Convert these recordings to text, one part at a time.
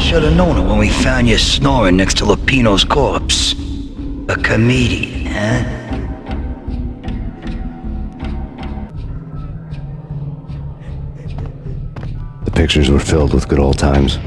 should have known it when we found you snoring next to Lupino's corpse. A comedian, huh? The pictures were filled with good old times.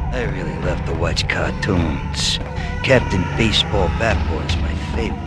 I really love to watch cartoons. Captain Baseball Bat Boy's my favorite.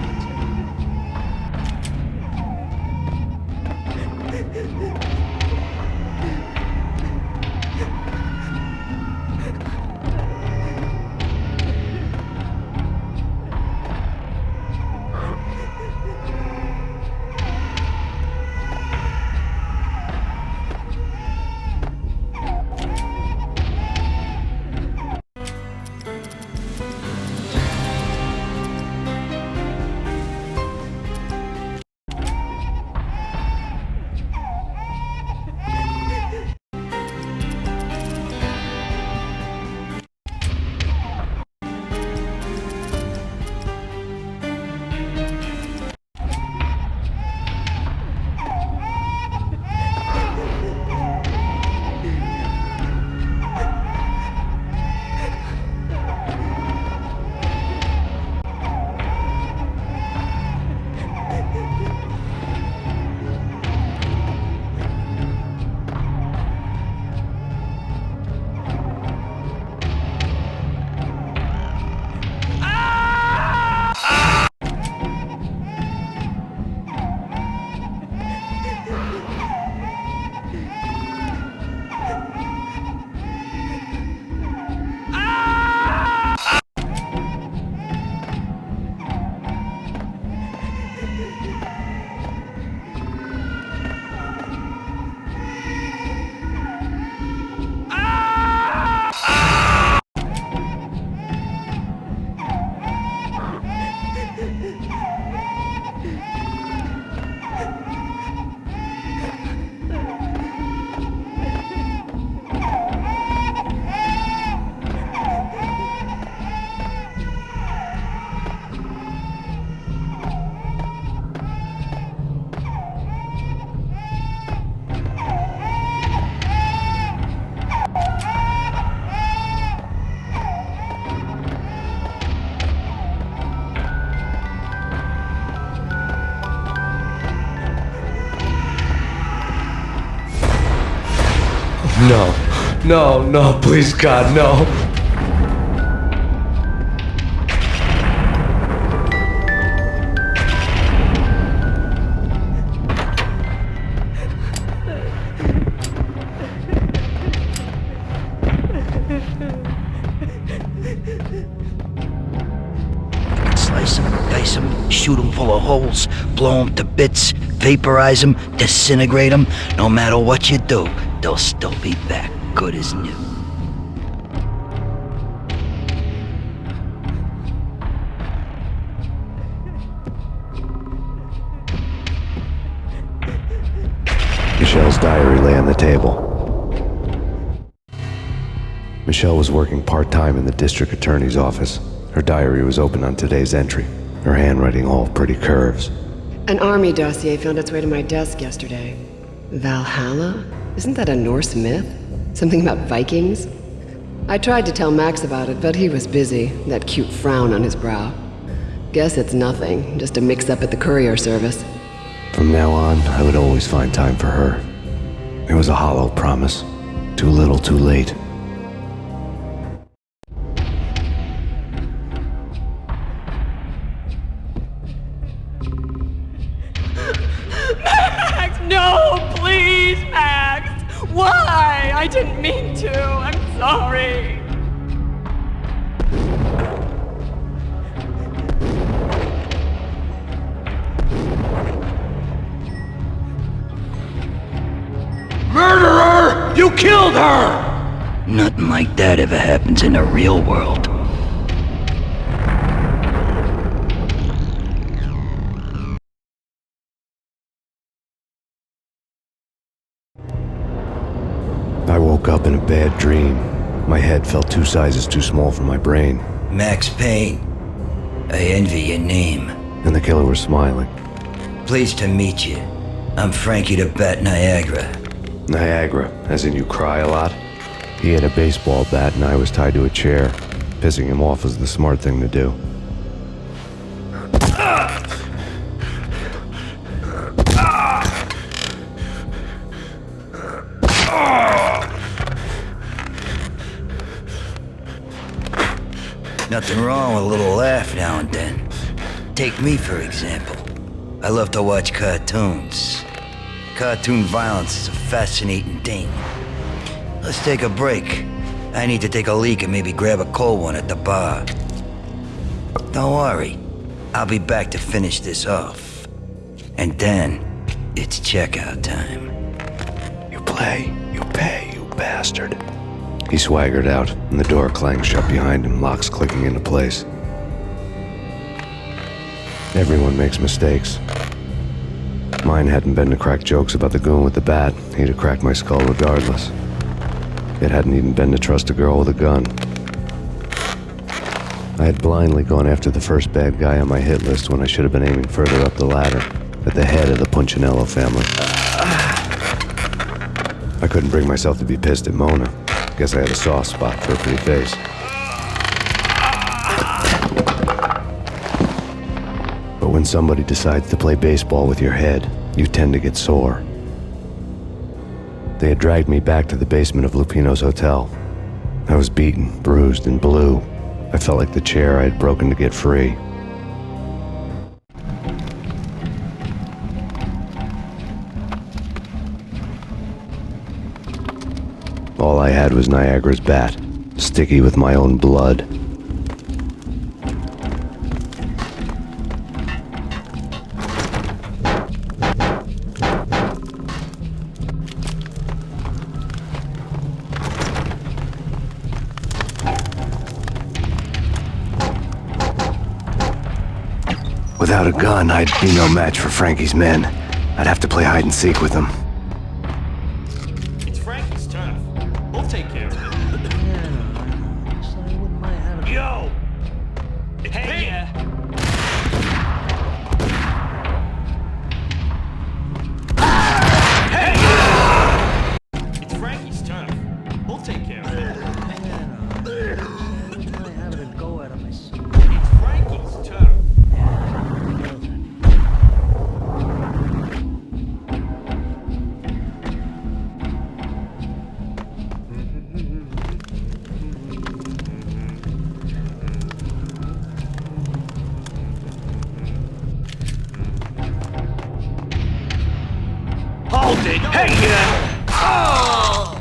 No, please God, no. Slice them, dice them, shoot them full of holes, blow them to bits, vaporize them, disintegrate them. No matter what you do, they'll still be back, good as new. Michelle's diary lay on the table. Michelle was working part-time in the district attorney's office. Her diary was open on today's entry, her handwriting all pretty curves. An army dossier found its way to my desk yesterday. Valhalla? Isn't that a Norse myth? Something about Vikings? I tried to tell Max about it, but he was busy, that cute frown on his brow. Guess it's nothing, just a mix-up at the courier service. From now on, I would always find time for her. It was a hollow promise. Too little, too late. Max, no, please, Max. Why? I didn't mean to. I'm sorry. Murderer! You killed her! Nothing like that ever happens in the real world. I woke up in a bad dream. My head felt 2 sizes too small for my brain. Max Payne. I envy your name. And the killer was smiling. Pleased to meet you. I'm Frankie the Bat Niagara. Niagara, as in you cry a lot? He had a baseball bat and I was tied to a chair. Pissing him off was the smart thing to do. Nothing wrong with a little laugh now and then. Take me, for example. I love to watch cartoons. Cartoon violence is a fascinating thing. Let's take a break. I need to take a leak and maybe grab a cold one at the bar. Don't worry. I'll be back to finish this off. And then, it's checkout time. You play, you pay, you bastard. He swaggered out, and the door clanged shut behind him, locks clicking into place. Everyone makes mistakes. Mine hadn't been to crack jokes about the goon with the bat. He'd have cracked my skull regardless. It hadn't even been to trust a girl with a gun. I had blindly gone after the first bad guy on my hit list when I should have been aiming further up the ladder, at the head of the Punchinello family. I couldn't bring myself to be pissed at Mona. Guess I had a soft spot for her pretty face. But when somebody decides to play baseball with your head, you tend to get sore. They had dragged me back to the basement of Lupino's hotel. I was beaten, bruised, and blue. I felt like the chair I had broken to get free. All I had was Niagara's bat, sticky with my own blood. Without a gun, I'd be no match for Frankie's men. I'd have to play hide and seek with them. It's Frankie's turf. We'll take care of it. Yo! Hey! Hey! It's Frankie's turf. We'll take care of it. It's Frankie's turf. Hold it! Hey! Oh!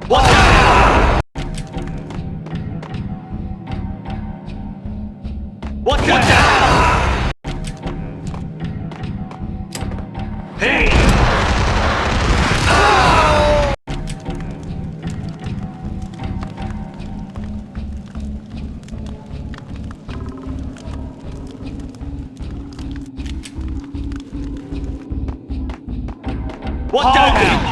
What the hell? What the hell? Hey! What the hell?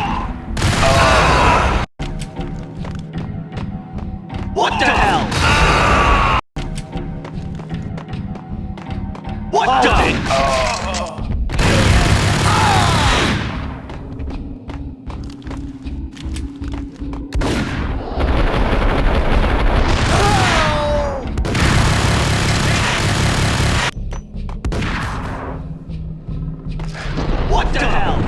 What the hell? What the hell? What the hell?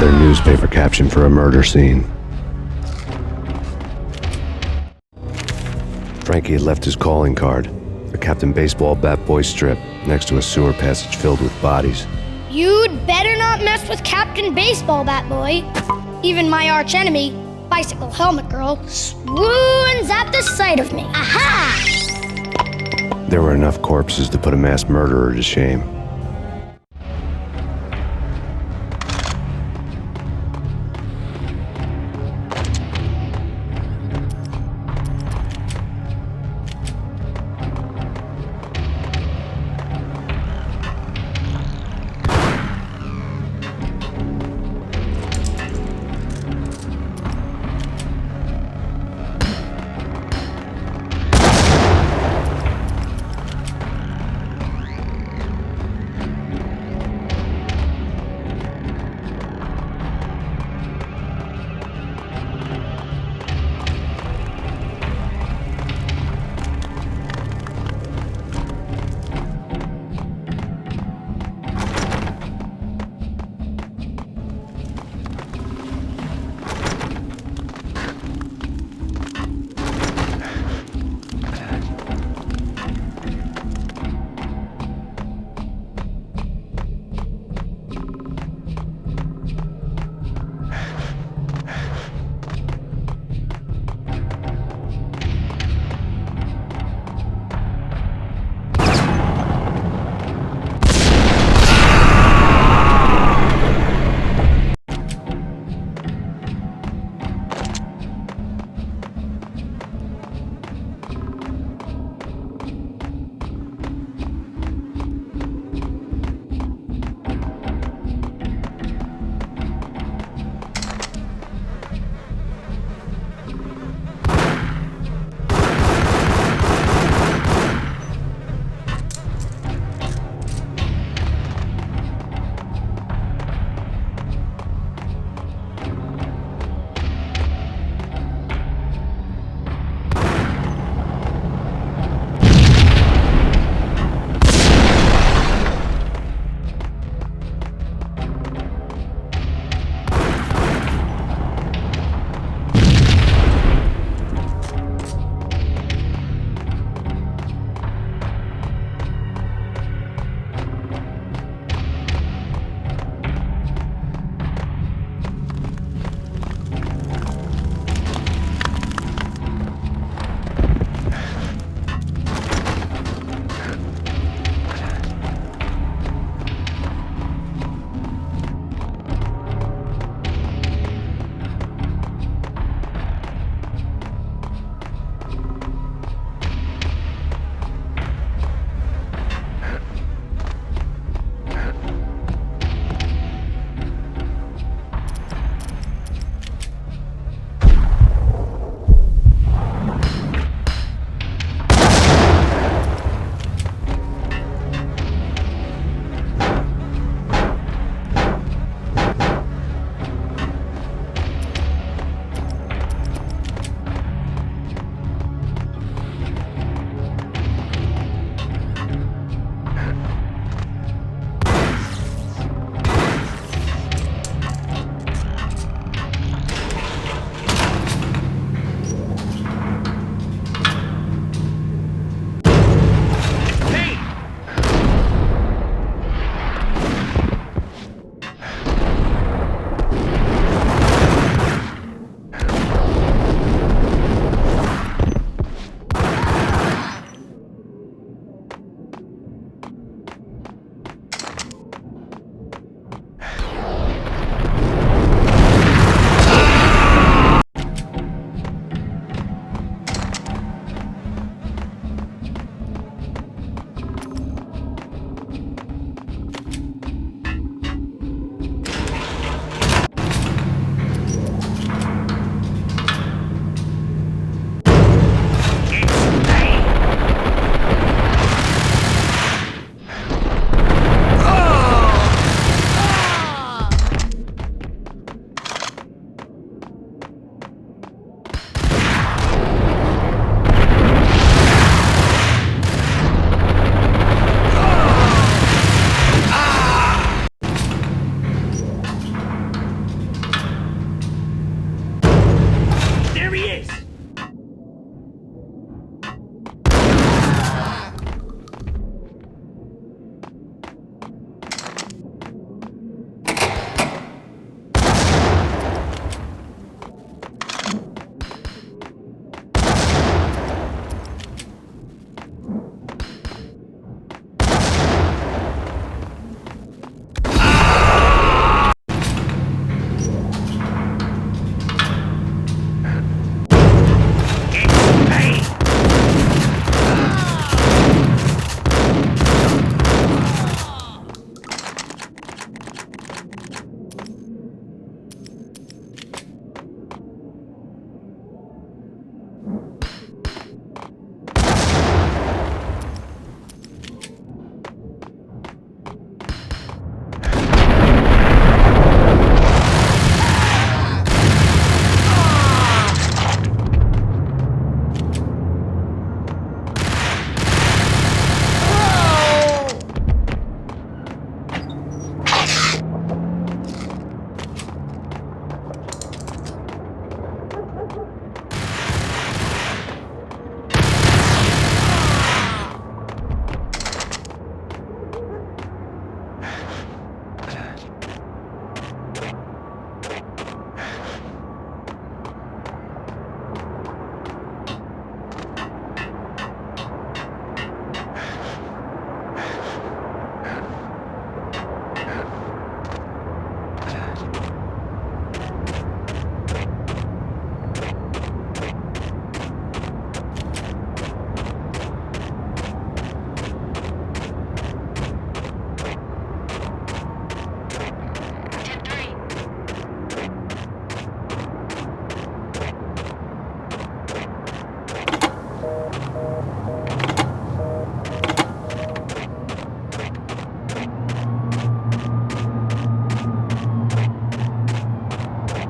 Another newspaper caption for a murder scene. Frankie had left his calling card, a Captain Baseball bat boy strip, next to a sewer passage filled with bodies. You'd better not mess with Captain Baseball Bat Boy. Even my archenemy, Bicycle Helmet Girl, swoons at the sight of me. Aha! There were enough corpses to put a mass murderer to shame.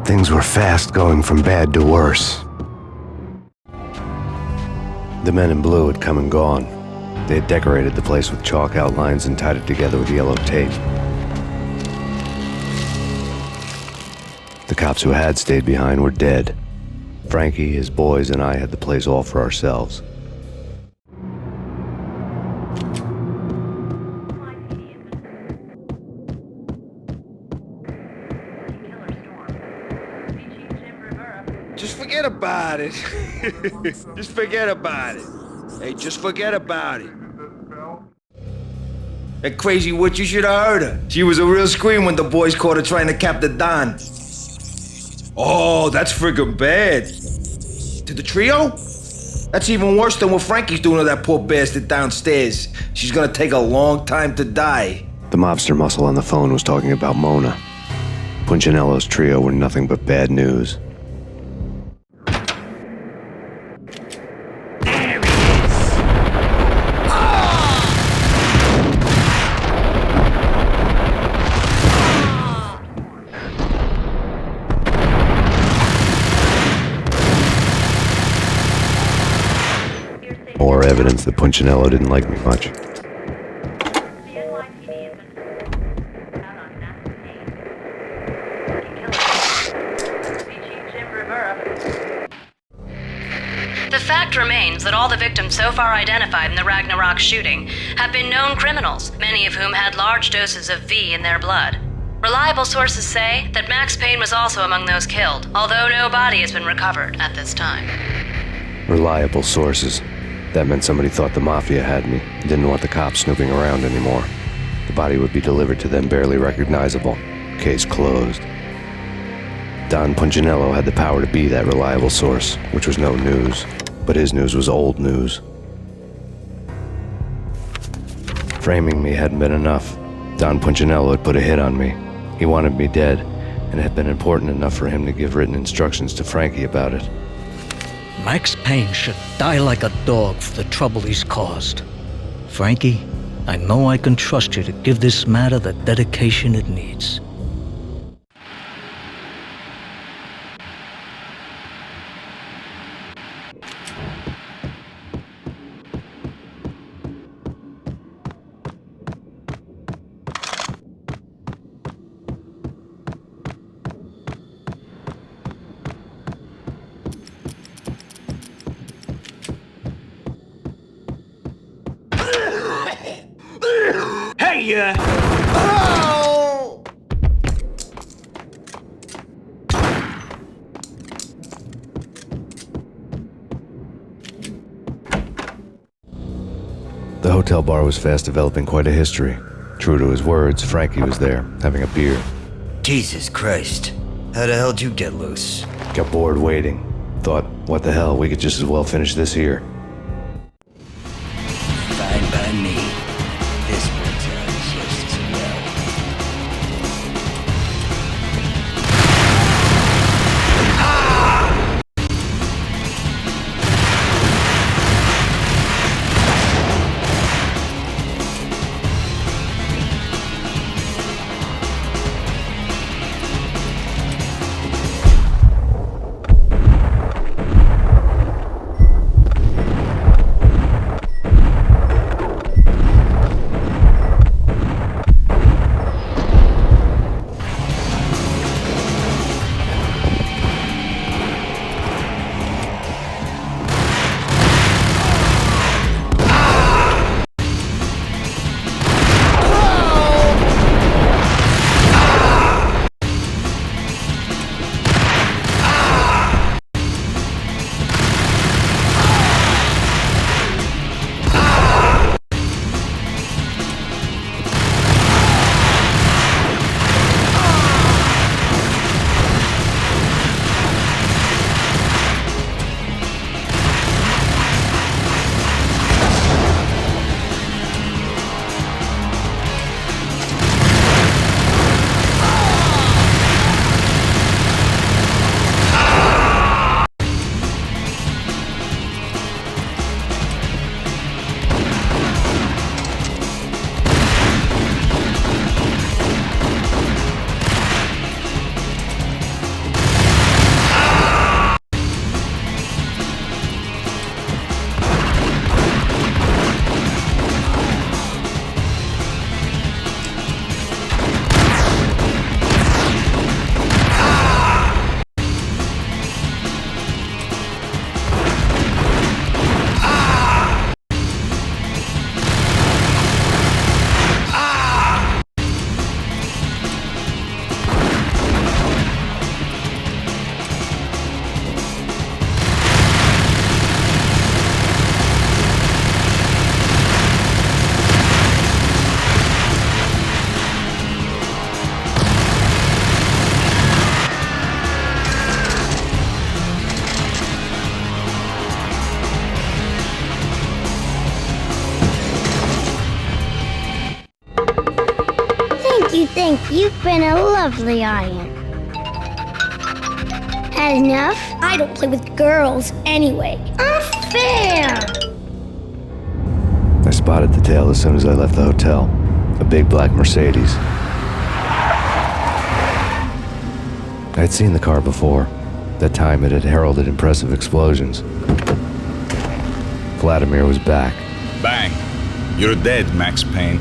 things were fast going from bad to worse. The men in blue had come and gone. They had decorated the place with chalk outlines and tied it together with yellow tape. The cops who had stayed behind were dead. Frankie, his boys, and I had the place all for ourselves. Just forget about it. Just forget about it. Hey, just forget about it. That crazy witch, you should have heard her. She was a real scream when the boys caught her trying to cap the Don. Oh, that's friggin' bad. To the trio? That's even worse than what Frankie's doing to that poor bastard downstairs. She's gonna take a long time to die. The mobster muscle on the phone was talking about Mona. Punchinello's trio were nothing but bad news. More evidence that Punchinello didn't like me much. The fact remains that all the victims so far identified in the Ragnarok shooting have been known criminals, many of whom had large doses of V in their blood. Reliable sources say that Max Payne was also among those killed, although no body has been recovered at this time. Reliable sources. That meant somebody thought the Mafia had me, didn't want the cops snooping around anymore. The body would be delivered to them barely recognizable. Case closed. Don Punchinello had the power to be that reliable source, which was no news. But his news was old news. Framing me hadn't been enough. Don Punchinello had put a hit on me. He wanted me dead, and it had been important enough for him to give written instructions to Frankie about it. Max Payne should die like a dog for the trouble he's caused. Frankie, I know I can trust you to give this matter the dedication it needs. Hey, oh! The hotel bar was fast developing quite a history. True to his words, Frankie was there, having a beer. Jesus Christ. How the hell did you get loose? Got bored waiting. Thought, what the hell, we could just as well finish this here. Fine by me. This works out just as well. You've been a lovely aunt. Had enough? I don't play with girls anyway. Unfair! I spotted the tail as soon as I left the hotel. A big black Mercedes. I had seen the car before. That time it had heralded impressive explosions. Vladimir was back. Bang! You're dead, Max Payne.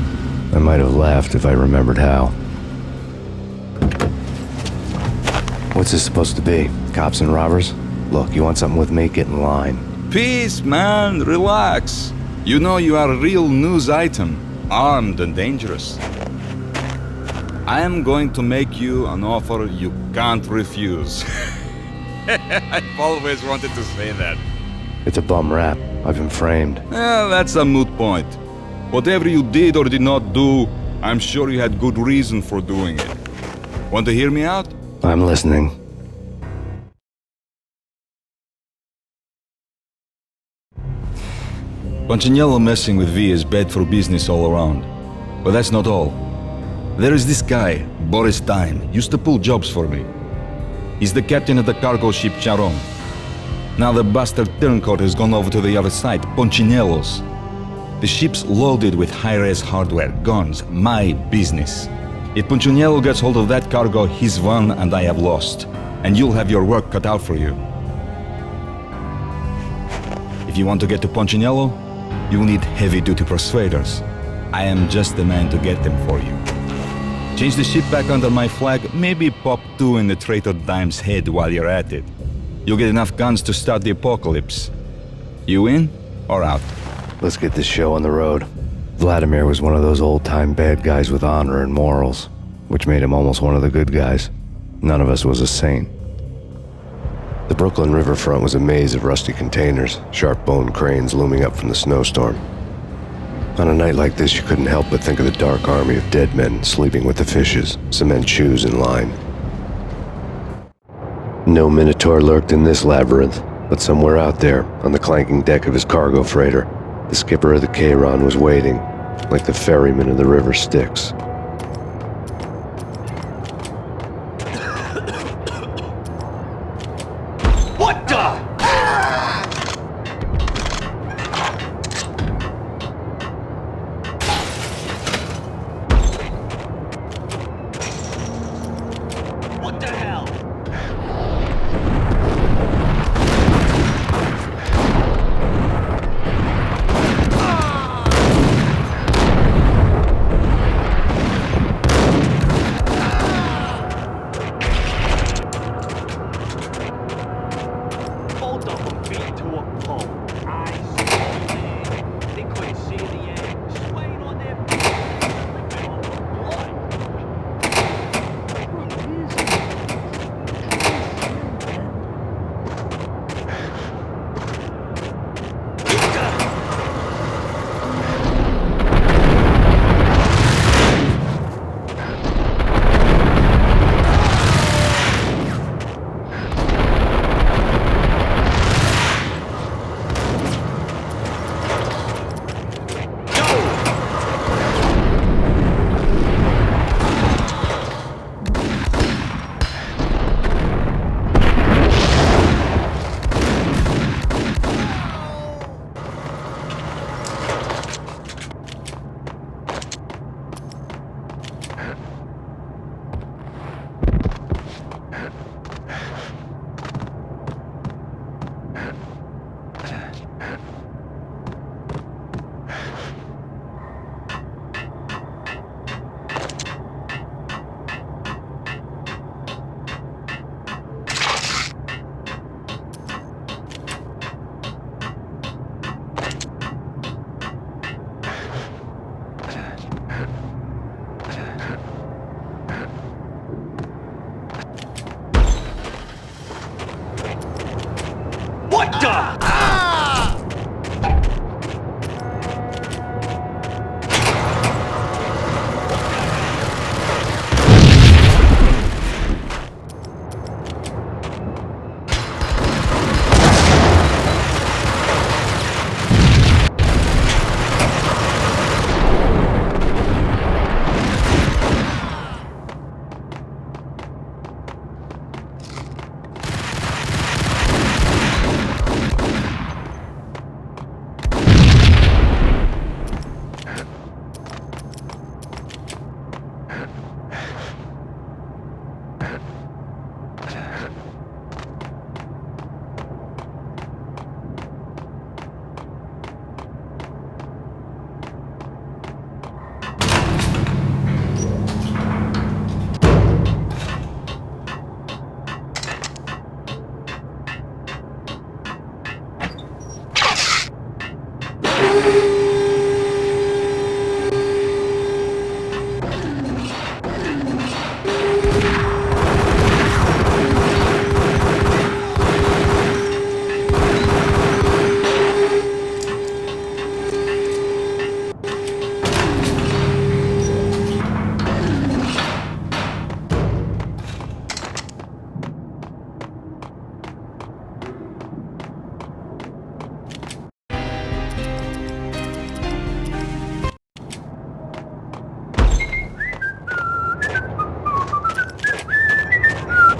I might have laughed if I remembered how. What's this supposed to be? Cops and robbers? Look, you want something with me? Get in line. Peace, man. Relax. You know you are a real news item. Armed and dangerous. I am going to make you an offer you can't refuse. I've always wanted to say that. It's a bum rap. I've been framed. That's a moot point. Whatever you did or did not do, I'm sure you had good reason for doing it. Want to hear me out? I'm listening. Punchinello messing with V is bad for business all around. But that's not all. There is this guy, Boris Dime, used to pull jobs for me. He's the captain of the cargo ship Charon. Now the bastard turncoat has gone over to the other side, Punchinello's. The ship's loaded with high-res hardware, guns, my business. If Punchinello gets hold of that cargo, he's won and I have lost. And you'll have your work cut out for you. If you want to get to Punchinello, you'll need heavy-duty persuaders. I am just the man to get them for you. Change the ship back under my flag, maybe pop 2 in the traitor Dime's head while you're at it. You'll get enough guns to start the apocalypse. You in or out? Let's get this show on the road. Vladimir was one of those old-time bad guys with honor and morals, which made him almost one of the good guys. None of us was a saint. The Brooklyn riverfront was a maze of rusty containers, sharp-boned cranes looming up from the snowstorm. On a night like this, you couldn't help but think of the dark army of dead men sleeping with the fishes, cement shoes in line. No Minotaur lurked in this labyrinth, but somewhere out there, on the clanking deck of his cargo freighter, the skipper of the Chiron was waiting, like the ferryman of the river Styx. What the? What the hell?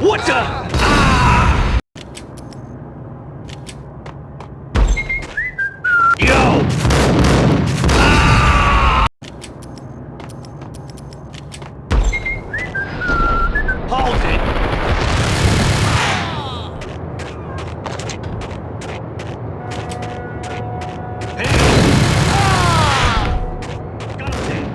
What the? Yo! Hold it! Got him dead.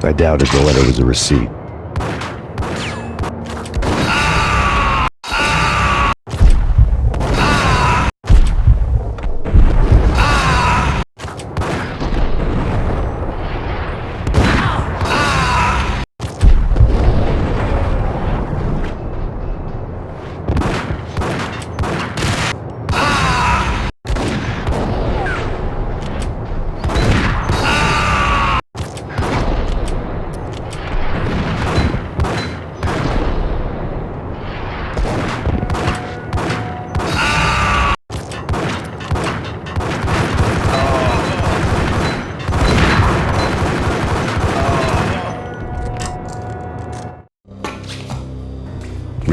I doubted the letter was a receipt.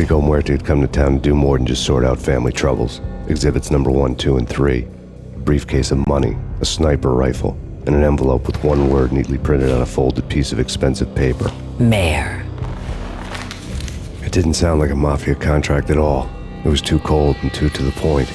Rico Muerte had come to town to do more than just sort out family troubles. Exhibits number 1, 2, and 3. A briefcase of money, a sniper rifle, and an envelope with one word neatly printed on a folded piece of expensive paper. Mayor. It didn't sound like a mafia contract at all. It was too cold and too to the point.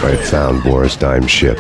I had found Boris Dime's ship.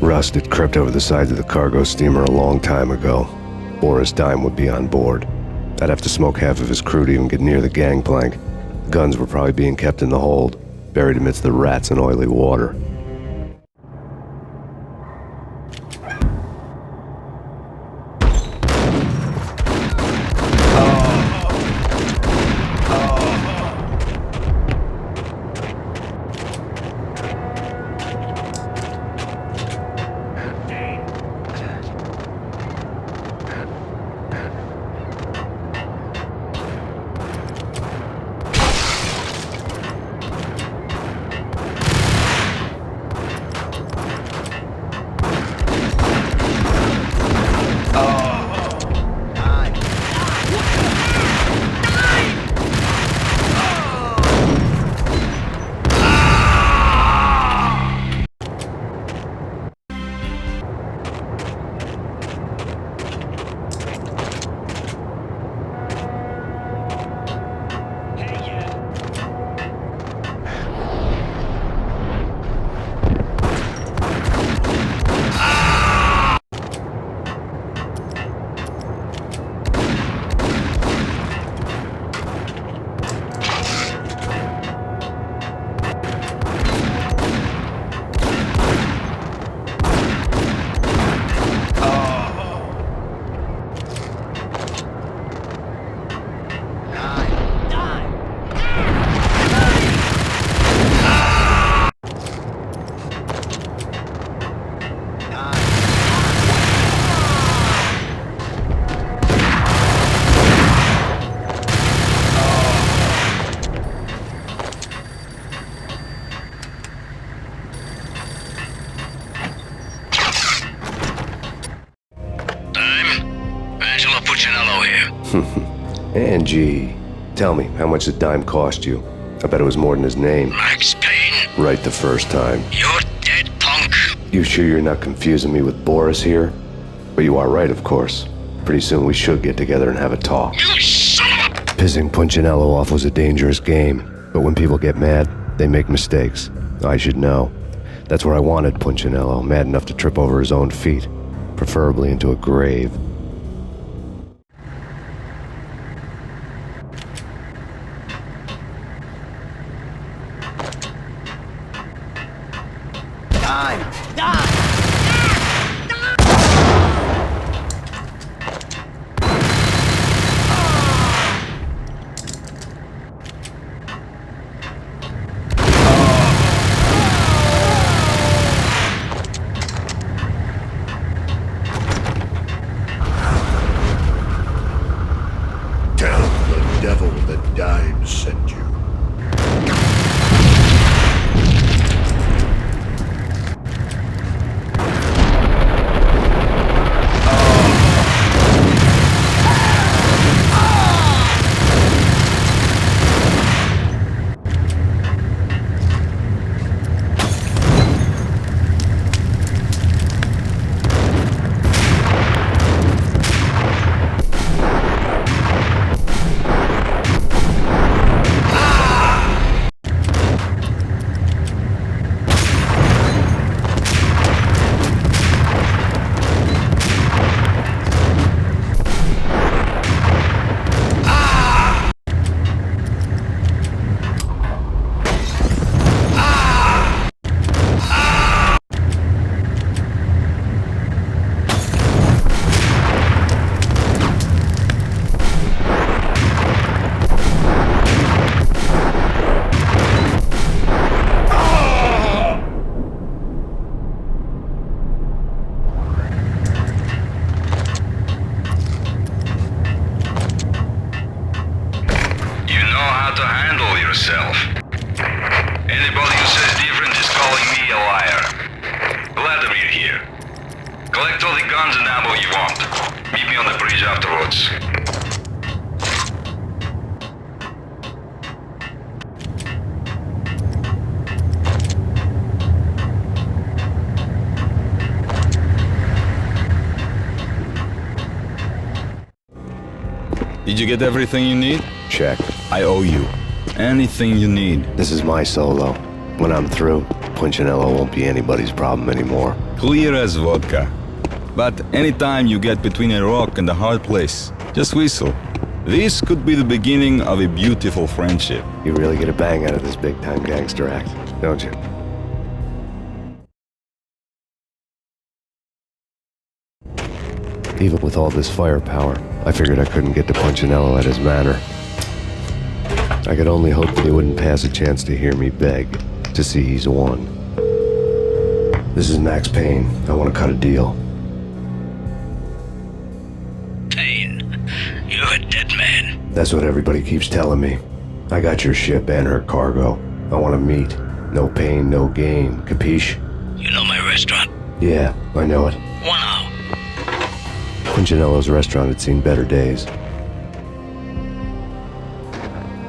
Rust had crept over the sides of the cargo steamer a long time ago. Boris Dime would be on board. I'd have to smoke half of his crew to even get near the gangplank. Guns were probably being kept in the hold, buried amidst the rats and oily water. Angie, tell me, how much did Dime cost you? I bet it was more than his name. Max Payne. Right the first time. You're dead, punk. You sure you're not confusing me with Boris here? But you are right, of course. Pretty soon we should get together and have a talk. You son of a... Pissing Punchinello off was a dangerous game, but when people get mad, they make mistakes. I should know. That's where I wanted Punchinello, mad enough to trip over his own feet, preferably into a grave. Did you get everything you need? Check. I owe you. Anything you need. This is my solo. When I'm through, Punchinello won't be anybody's problem anymore. Clear as vodka. But anytime you get between a rock and a hard place, just whistle. This could be the beginning of a beautiful friendship. You really get a bang out of this big-time gangster act, don't you? Even with all this firepower, I figured I couldn't get to Punchinello at his manor. I could only hope that he wouldn't pass a chance to hear me beg to see he's won. This is Max Payne. I want to cut a deal. Payne, you're a dead man. That's what everybody keeps telling me. I got your ship and her cargo. I want to meet. No pain, no gain. Capiche? You know my restaurant? Yeah, I know it. 1 hour. Punchinello's restaurant had seen better days.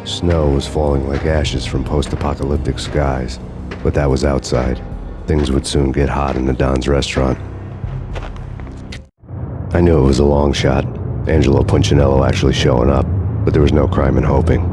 Snow was falling like ashes from post-apocalyptic skies, but that was outside. Things would soon get hot in the Don's restaurant. I knew it was a long shot, Angelo Punchinello actually showing up, but there was no crime in hoping.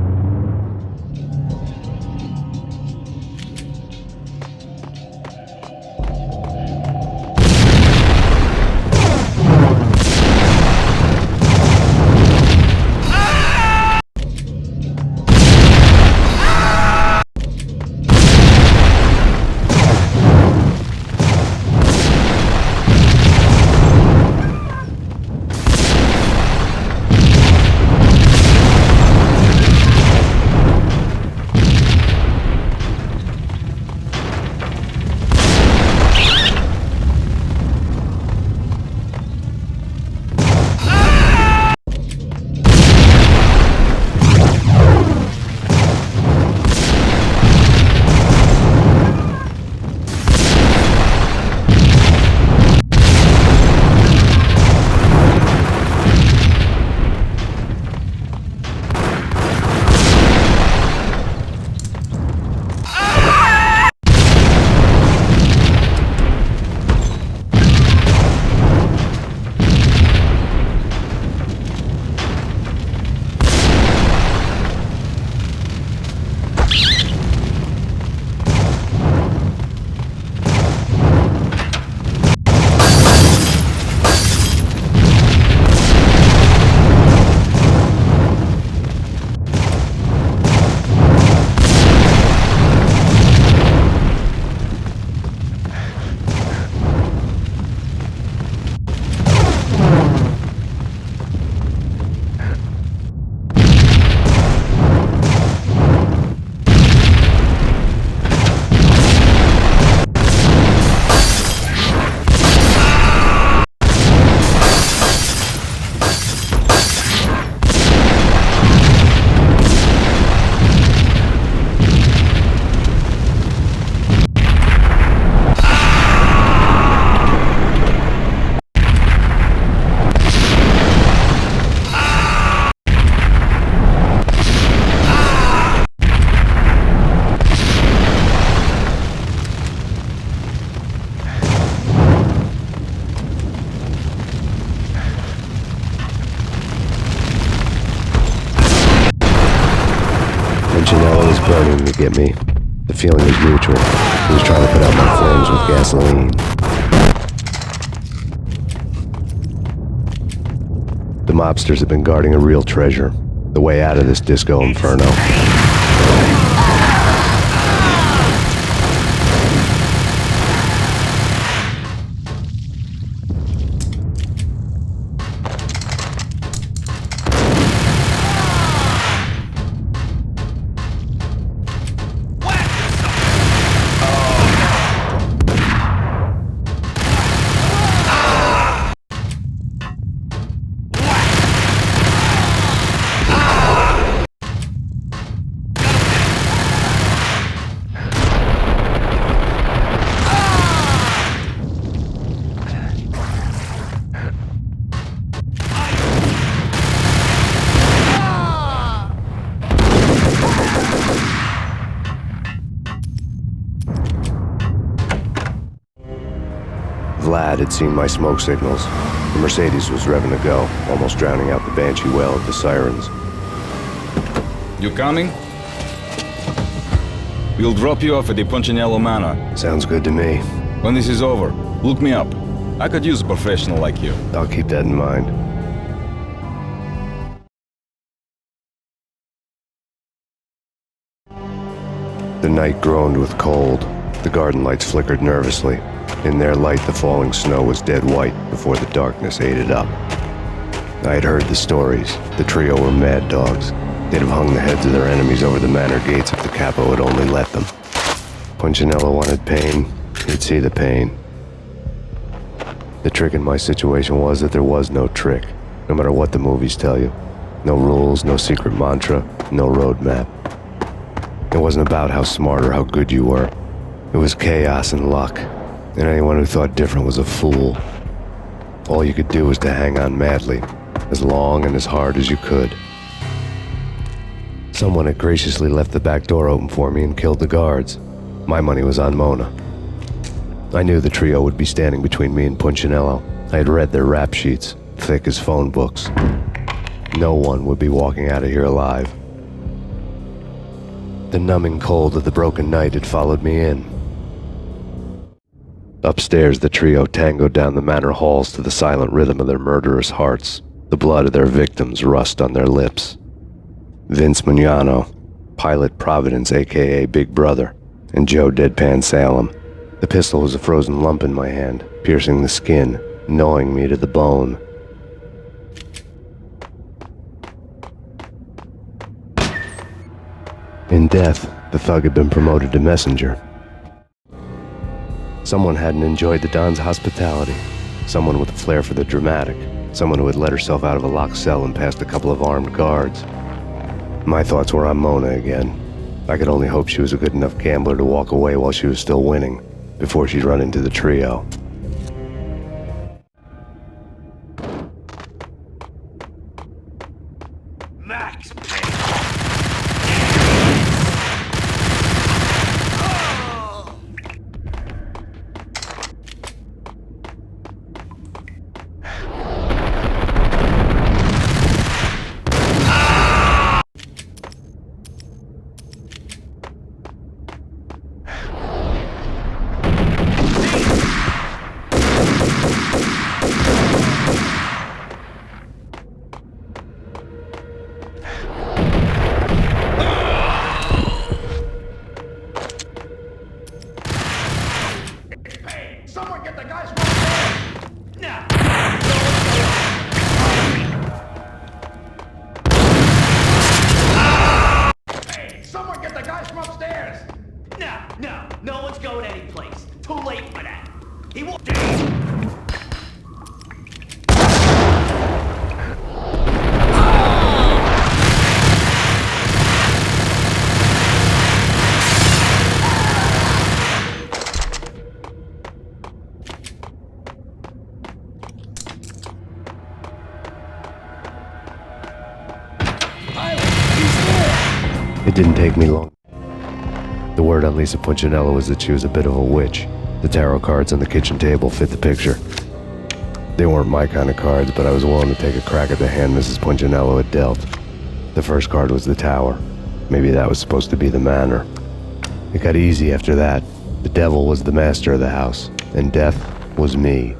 Punchinello was burning to get me. The feeling was mutual. He was trying to put out my flames with gasoline. The mobsters have been guarding a real treasure. The way out of this disco inferno. Vlad had seen my smoke signals. The Mercedes was revving to go, almost drowning out the banshee wail of the sirens. You coming? We'll drop you off at the Punchinello Manor. Sounds good to me. When this is over, look me up. I could use a professional like you. I'll keep that in mind. The night groaned with cold. The garden lights flickered nervously. In their light, the falling snow was dead white before the darkness ate it up. I had heard the stories. The trio were mad dogs. They'd have hung the heads of their enemies over the manor gates if the capo had only let them. Punchinello wanted pain. He'd see the pain. The trick in my situation was that there was no trick, no matter what the movies tell you. No rules, no secret mantra, no roadmap. It wasn't about how smart or how good you were. It was chaos and luck, and anyone who thought different was a fool. All you could do was to hang on madly, as long and as hard as you could. Someone had graciously left the back door open for me and killed the guards. My money was on Mona. I knew the trio would be standing between me and Punchinello. I had read their rap sheets, thick as phone books. No one would be walking out of here alive. The numbing cold of the broken night had followed me in. Upstairs, the trio tangoed down the manor halls to the silent rhythm of their murderous hearts, the blood of their victims rust on their lips. Vince Mugnano, Pilot Providence aka Big Brother, and Joe Deadpan Salem. The pistol was a frozen lump in my hand, piercing the skin, gnawing me to the bone. In death, the thug had been promoted to messenger. Someone hadn't enjoyed the Don's hospitality. Someone with a flair for the dramatic. Someone who had let herself out of a locked cell and past a couple of armed guards. My thoughts were on Mona again. I could only hope she was a good enough gambler to walk away while she was still winning, before she'd run into the trio. Max Payne! Someone get the guys from upstairs! Now! Hey, someone get the guys from upstairs! No one's going anyplace. Too late for that. He won't. It didn't take me long. The word on Lisa Punchinello was that she was a bit of a witch. The tarot cards on the kitchen table fit the picture. They weren't my kind of cards, but I was willing to take a crack at the hand Mrs. Punchinello had dealt. The first card was the tower. Maybe that was supposed to be the manor. It got easy after that. The devil was the master of the house, and death was me,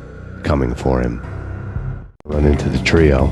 coming for him. Run into the trio.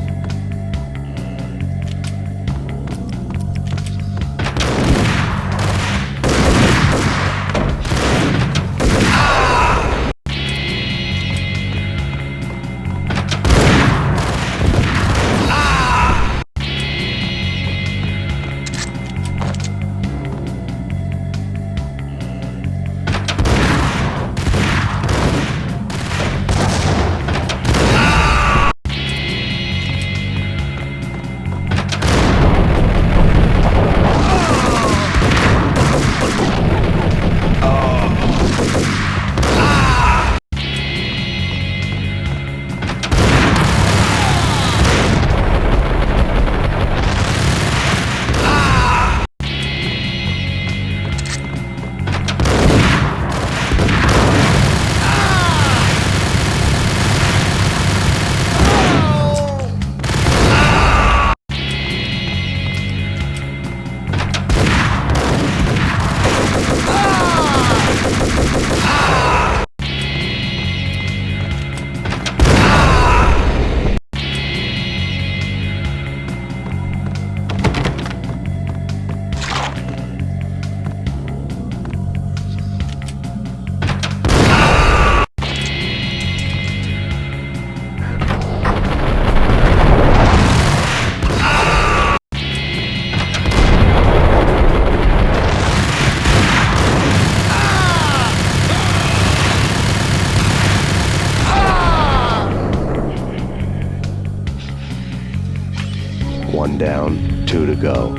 1 down, 2 to go.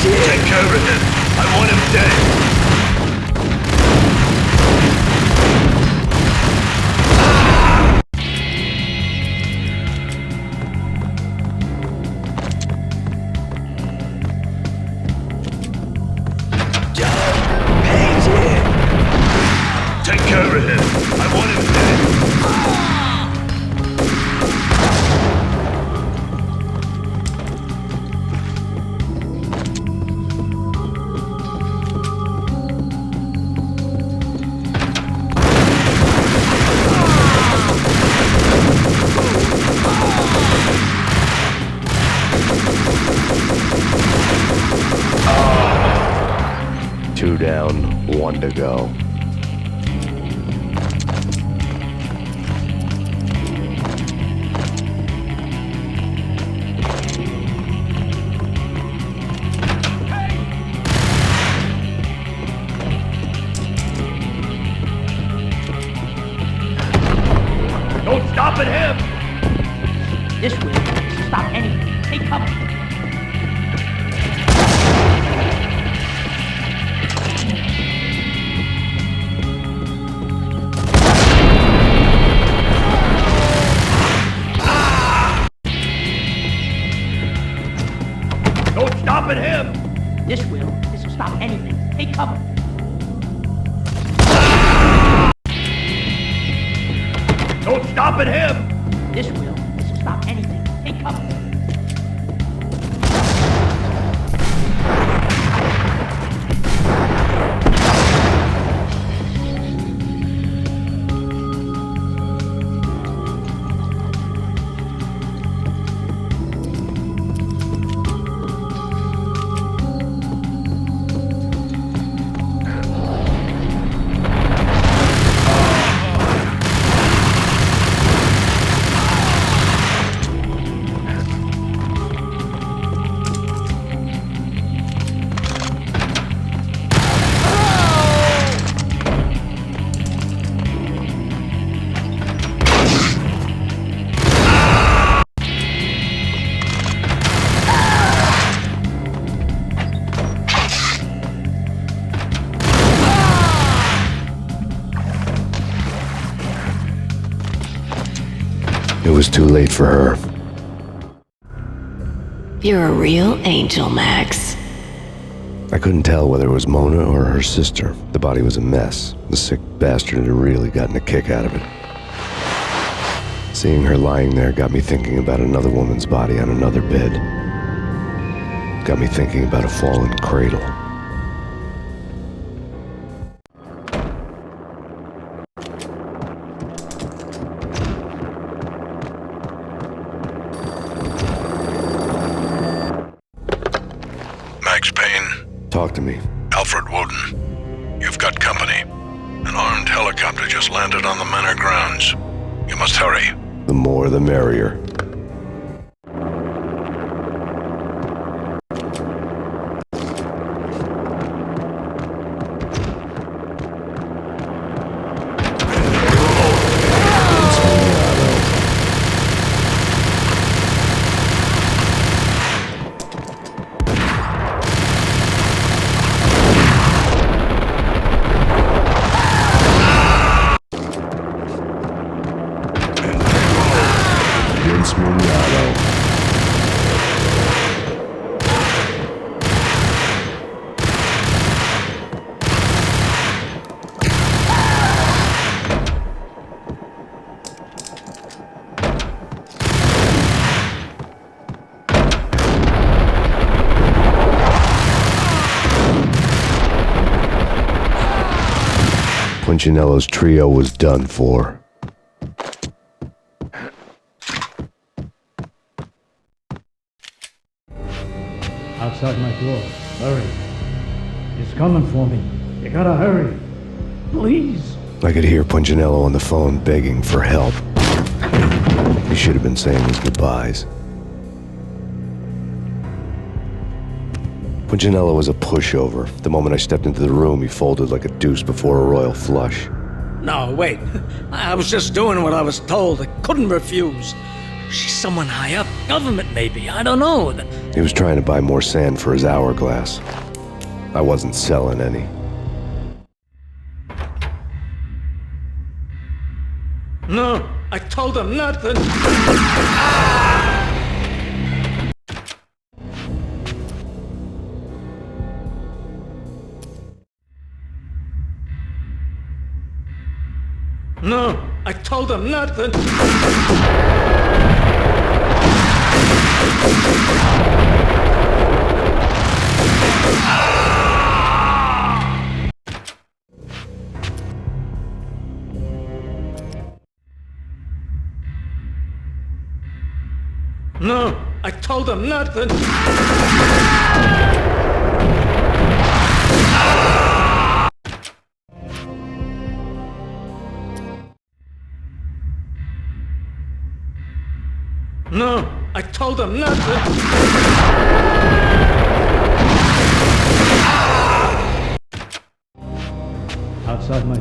Take care of him. I want him dead. Take care of him. I want him dead. Two down, 1 to go. No stopping him! This will stop anything. Take cover. No stopping him! This will stop anything. Take cover. No stopping him! This will stop anything. Take cover. was too late for her. You're a real angel, Max. I couldn't tell whether it was Mona or her sister. The body was a mess. The sick bastard had really gotten a kick out of it. Seeing her lying there got me thinking about another woman's body on another bed. Got me thinking about a fallen cradle. Max Payne. Talk to me. Alfred Woden. You've got company. An armed helicopter just landed on the manor grounds. You must hurry. The more the merrier. Punchinello's trio was done for. Outside my door. Hurry. He's coming for me. You gotta hurry. Please. I could hear Punchinello on the phone begging for help. He should have been saying his goodbyes. Punchinello was a pushover. The moment I stepped into the room, he folded like a deuce before a royal flush. No, wait. I was just doing what I was told. I couldn't refuse. She's someone high up. Government, maybe. I don't know. He was trying to buy more sand for his hourglass. I wasn't selling any. No, I told him nothing. No, I told him nothing. No, I told him nothing. No, I told him nothing. Outside my...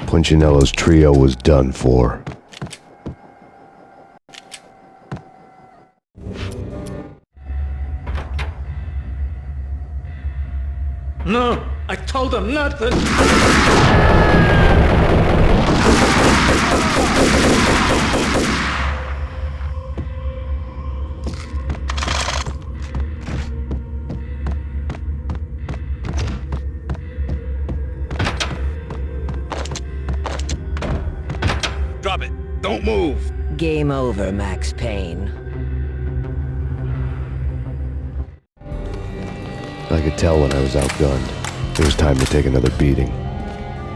Punchinello's trio was done for. No, I told him nothing. Drop it. Don't move. Game over, Max Payne. I could tell when I was outgunned. It was time to take another beating.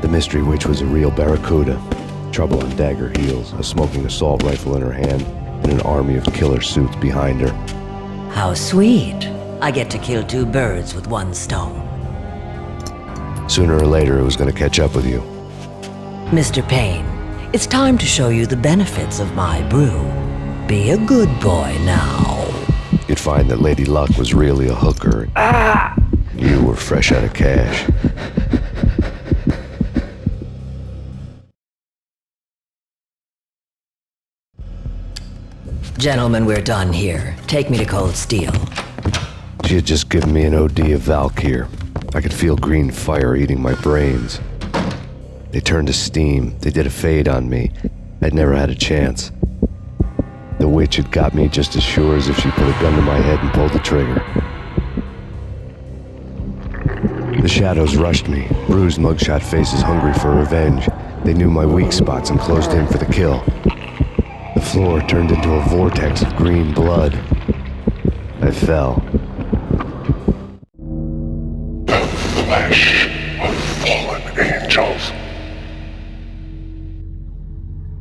The mystery witch was a real barracuda. Trouble on dagger heels, a smoking assault rifle in her hand, and an army of killer suits behind her. How sweet. I get to kill two birds with one stone. Sooner or later, it was going to catch up with you. Mr. Payne, it's time to show you the benefits of my brew. Be a good boy now. you'd find that Lady Luck was really a hooker. You were fresh out of cash. Gentlemen, we're done here. Take me to Cold Steel. She had just given me an OD of Valkyr. I could feel green fire eating my brains. They turned to steam. They did a fade on me. I'd never had a chance. The witch had got me just as sure as if she put a gun to my head and pulled the trigger. The shadows rushed me, bruised mugshot faces hungry for revenge. They knew my weak spots and closed in for the kill. The floor turned into a vortex of green blood. I fell. The flesh of fallen angels